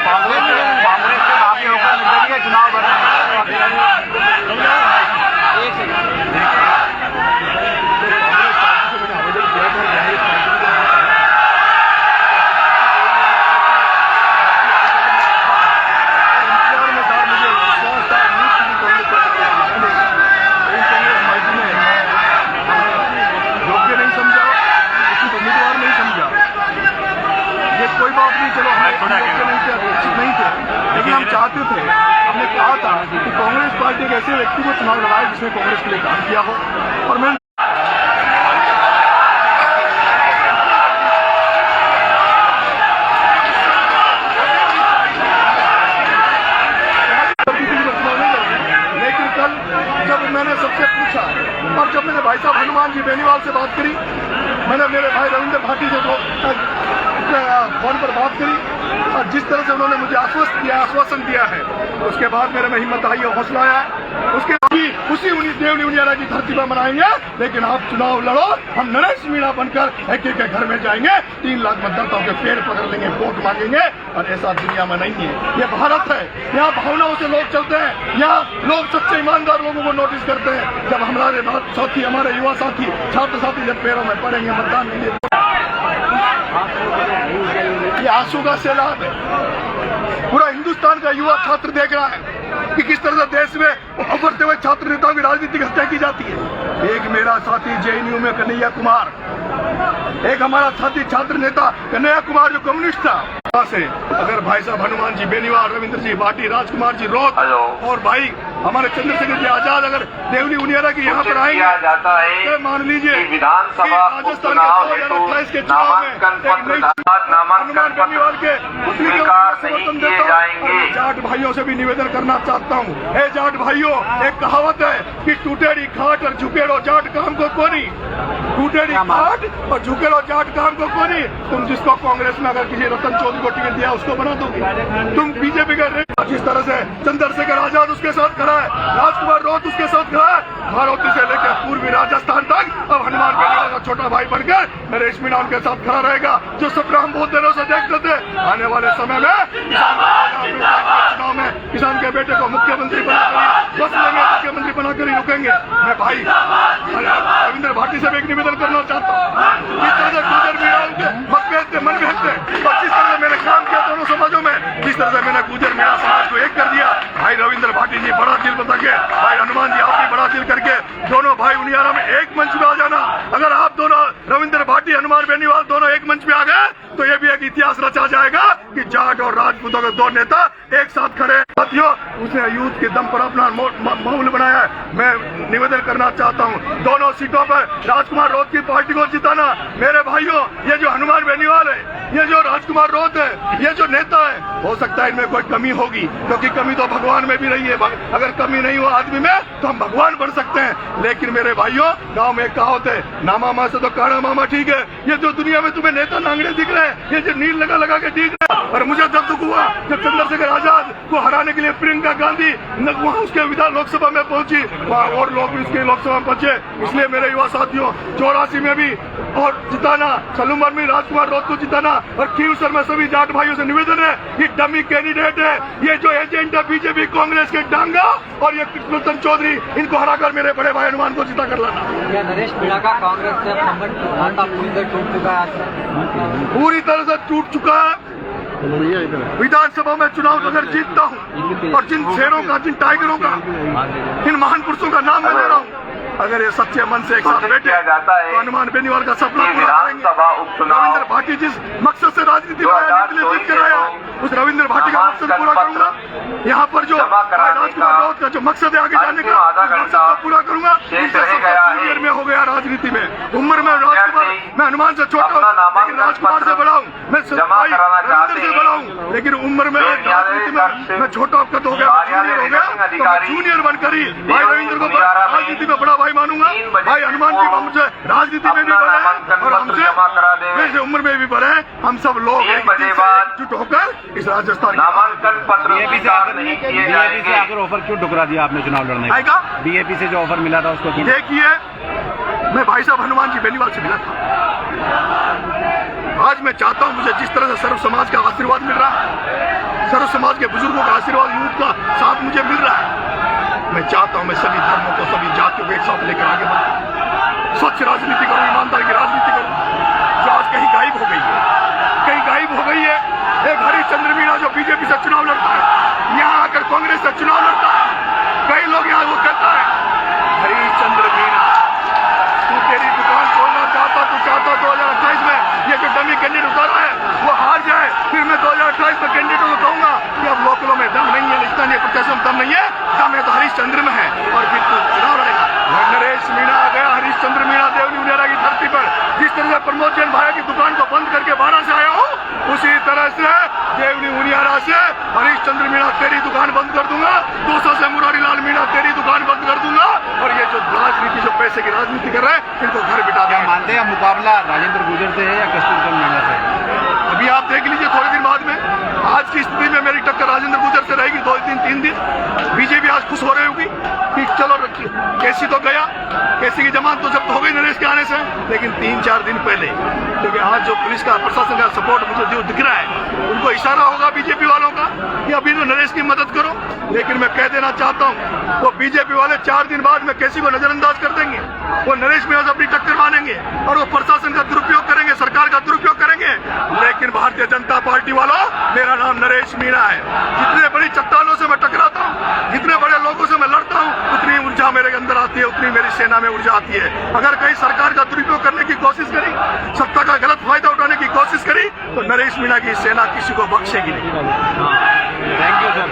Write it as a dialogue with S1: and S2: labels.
S1: कांग्रेस से बागी होकर निर्दलीय के चुनाव लड़ रहे हैं।
S2: कोई बात नहीं, चलो नहीं थे, लेकिन हम चाहते थे, हमने कहा था कि कांग्रेस पार्टी एक ऐसे व्यक्ति को चुनाव लड़ाए जिसने कांग्रेस के लिए काम किया हो। और मैं लेकिन कल जब मैंने सबसे पूछा और जब मैंने भाई साहब हनुमान जी बेनीवाल से बात करी, मैंने मेरे भाई रविंद्र भाटी से फोन पर बात करी और जिस तरह से उन्होंने मुझे आश्वासन दिया है, उसके बाद मेरे में हिम्मत आई और हौसला आया। उसके बाद उसी देवनी उनियारा की धरती पर मनाएंगे, लेकिन आप चुनाव लड़ो, हम नरेश मीणा बनकर एक एक के घर में जाएंगे, 3 लाख मतदाताओं के पेड़ पकड़ लेंगे, वोट मांगेंगे। और ऐसा दुनिया में नहीं है, ये भारत है, यहाँ भावनाओं से लोग चलते हैं, यहाँ लोग सच्चे ईमानदार लोगों को नोटिस करते हैं। जब हमारे साथी, हमारे युवा साथी, छात्र साथी जब पैरों में पड़ेंगे मतदान के लिए, ये आंसू का सैलाब है। पूरा हिंदुस्तान का युवा छात्र देख रहा है कि किस तरह से देश में उभरते हुए छात्र नेताओं की राजनीतिक हत्या की जाती है। एक मेरा साथी जेएनयू में कन्हैया कुमार, एक हमारा साथी छात्र नेता कन्हैया कुमार जो कम्युनिस्ट था, से अगर भाई साहब हनुमान जी बेनीवाल, रविंद्र जी भाटी, राजकुमार जी रोत और भाई हमारे चंद्रशेखर जी आजाद अगर देवनी उनियारा की यहाँ पर आएंगे, तो मान लीजिए
S1: विधानसभा
S2: राजस्थान के 2028 के चुनाव में हनुमान बेनीवाल के समर्थन देता हूँ। जाट भाइयों से भी निवेदन करना चाहता हूँ, हे जाट भाइयों, एक कहावत है कि टूटेड़ी खाट और झुकेड़ो जाट काम को कोनी, टूटेड़ी खाट और झुकेड़ो जाट काम को कोनी। तुम जिसको कांग्रेस में अगर किसी रतन चौधरी को टिकट दिया उसको बना दोगे, तुम बीजेपी का जिस तरह से चंद्रशेखर आजाद उसके साथ खड़ा है, राजकुमार रोत उसके साथ खड़ा है, हाड़ौती से लेकर पूर्वी राजस्थान तक, अब हनुमान बेनीवाल का छोटा भाई बनकर नरेश मीणा उनके साथ खड़ा रहेगा। जो सपना हम बहुत देरों से देखते थे, आने वाले समय में चुनाव में किसान के बेटे को मुख्यमंत्री बनाकर बस लेंगे, मुख्यमंत्री बनाकर ही रुकेंगे। मैं भाई रविंद्र भाटी से भी एक निवेदन करना चाहता हूँ, जिस तरह से गुजर मीणा उनके मतभेद थे, मनभेद थे, और जिस तरह से मैंने काम किया दोनों समाजों में, जिस तरह से मैंने गुजर मीणा समाज को एक कर दिया, भाई रविंद्र भाटी जी बड़ा दिल बता के, भाई हनुमान जी आप भी बड़ा दिल करके दोनों भाई उनियारा में एक मंच में आ जाना। अगर आप दोनों रविंद्र भाटी, हनुमान बेनीवाल दोनों एक मंच में आ गए तो ये भी एक इतिहास रचा जाएगा कि जाट और राजपूतों के 2 नेता एक साथ खड़े। साथियों, उसने यूथ के दम पर अपना माहौल बनाया है। मैं निवेदन करना चाहता हूँ, दोनों सीटों पर राजकुमार रोत की पार्टी को जिताना। मेरे भाइयों, ये जो हनुमान बेनीवाल है, ये जो राजकुमार रोत है, ये जो नेता है, हो सकता है इनमें कोई कमी होगी, क्योंकि कमी तो भगवान में भी रही है। अगर कमी नहीं हो आदमी में तो हम भगवान बन सकते हैं। लेकिन मेरे भाइयों, गांव में एक कहावत है, ना मामा से तो काना मामा ठीक है। ये जो दुनिया में तुम्हें नेता नांगड़े दिख रहे हैं, ये जो नील लगा के दिख रहे हैं, और मुझे जब दुख हुआ जब चंद्रशेखर आजाद को हराने के लिए प्रियंका गांधी वहाँ उसके विधान लोकसभा में पहुंची, वहाँ और लोग भी उसके लोकसभा में पहुंचे। इसलिए मेरे युवा साथियों, 84 में भी और जिताना, सलूमर में राजकुमार रोत को जिताना, और खीवसर में सभी जाट भाइयों से निवेदन है, ये डमी कैंडिडेट है, ये जो एजेंट है बीजेपी कांग्रेस के डांगा, और ये रतन चौधरी, इनको हराकर मेरे बड़े भाई हनुमान को जिता कर लाना।
S3: क्या नरेश मीणा का कांग्रेस से टूट चुका है?
S2: पूरी तरह से टूट चुका है। विधानसभा में चुनाव अगर जीतता हूँ, और जिन शेरों का, जिन टाइगरों का, इन महान पुरुषों का नाम मैं ले रहा हूँ, अगर ये सच्चे मन से एक साथ बैठे तो हनुमान बेनीवाल का सपना पूरा करेंगे। रविंद्र भाटी जिस मकसद से राजनीति में आने के लिए जीत कर आया, उस रविंद्र भाटी का मकसद पूरा करूंगा। यहाँ पर जो राजकुमार रोत का जो मकसद है आगे जाने का, मकसद पूरा करूंगा। जूनियर में हो गया राजनीति में, उम्र में राजकुमार, मैं हनुमान से छोटा हूँ लेकिन राजकुमार से बड़ा हूँ, मैं रविंद्र से बड़ा हूँ, लेकिन उम्र में राजनीति में मैं छोटा कद हो गया, जूनियर हो गया, तो मैं जूनियर बनकर ही भाई रविंद्र को राजनीति में बड़ा भाई मानूंगा। भाई हनुमान जी हमसे राजनीति में भी बड़े हैं और हमसे उम्र में भी बड़े हैं। हम सब लोग एकजुट होकर इस राजस्थान
S1: नामांकन पत्र नहीं किए जाएंगे।
S4: आखिर ऑफर क्यों ठुकरा दिया आपने चुनाव लड़ने
S2: का?
S4: बीएपी से जो ऑफर मिला था उसको
S2: देखिए, मैं भाई साहब हनुमान जी बेनीवाल से मिला था। आज मैं चाहता हूं, मुझे जिस तरह से सर्व समाज का आशीर्वाद मिल रहा है, समाज के बुजुर्गों का आशीर्वाद, यूथ का साथ मुझे मिल रहा है। मैं चाहता हूं मैं सभी धर्मों को, सभी जातियों को एक साथ लेकर आगे बढ़ूं, स्वच्छ राजनीति करूं, ईमानदारी की राजनीति करूं, जो आज कहीं गायब हो गई है, कहीं गायब हो गई है। एक हरिश्चंद्र मीणा जो बीजेपी से चुनाव लड़ता है, यहाँ आकर कांग्रेस से चुनाव लड़ता है, कई लोग यहाँ वो कहता है हरिश्चंद्र मीणा तू तेरी दुकान खोलना चाहता, तू चाहता 2028 में ये जो डमी कैंडिडेट उतारा है वो हार जाए, फिर मैं 2028 में कैंडिडेटों को कहूंगा कि अब लोकलों में दम नहीं है, स्थानीय प्रत्याशियों में दम नहीं है, दम है तो हरिश्चंद्र में है, और फिर तू चुनाव लड़ेगा। नरेश मीणा आ गया, हरिश्चंद्र मीणा देवनी मुनियारा की धरती पर। जिस तरह से प्रमोद जैन भाई की दुकान को बंद करके 12 से आया हूँ, उसी तरह से देवनी मुनियारा से हरिश्चंद्र मीणा तेरी दुकान बंद कर दूंगा, 200 से मुरारी लाल मीणा तेरी दुकान बंद कर दूंगा, और ये जो राजनीति, जो पैसे की राजनीति कर रहे हैं, इनको घर बिठा
S4: क्या
S2: देंगे।
S4: मानते हैं मुकाबला राजेंद्र गुर्जर से है या कस्तूरचंद मीणा से?
S2: अभी आप देख लीजिए थोड़ी दिन बाद में, आज की स्थिति में मेरी टक्कर राजेंद्र गुर्जर से रहेगी 2 दिन 3 दिन। बीजेपी आज खुश हो रही होगी कि चलो रखिए, केसी तो गया, केसी की जमानत तो जब्त हो गई नरेश के आने से, लेकिन 3-4 दिन पहले, क्योंकि आज जो पुलिस का प्रशासन का सपोर्ट मुझे जो दिख रहा है, उनको इशारा होगा बीजेपी वालों का कि अभी तो नरेश की मदद करो। लेकिन मैं कह देना चाहता हूँ, वो बीजेपी वाले 4 दिन बाद में केसी को नजरअंदाज कर देंगे, वो नरेश में अपनी टक्कर मानेंगे, और वो प्रशासन का दुरुपयोग करेंगे, सरकार का दुरुपयोग करेंगे। लेकिन भारतीय जनता पार्टी वालों, मेरा नाम नरेश मीणा है। जितने बड़ी चट्टानों से मैं टकराता हूँ, जितने बड़े लोगों से मैं लड़ता हूँ, उतनी ऊर्जा मेरे अंदर आती है, उतनी मेरी सेना में ऊर्जा आती है। अगर कहीं सरकार का दुरुपयोग करने की कोशिश करी, सत्ता का गलत फायदा उठाने की कोशिश करी, तो नरेश मीणा की सेना किसी को बख्शेगी नहीं।
S4: Thank you sir.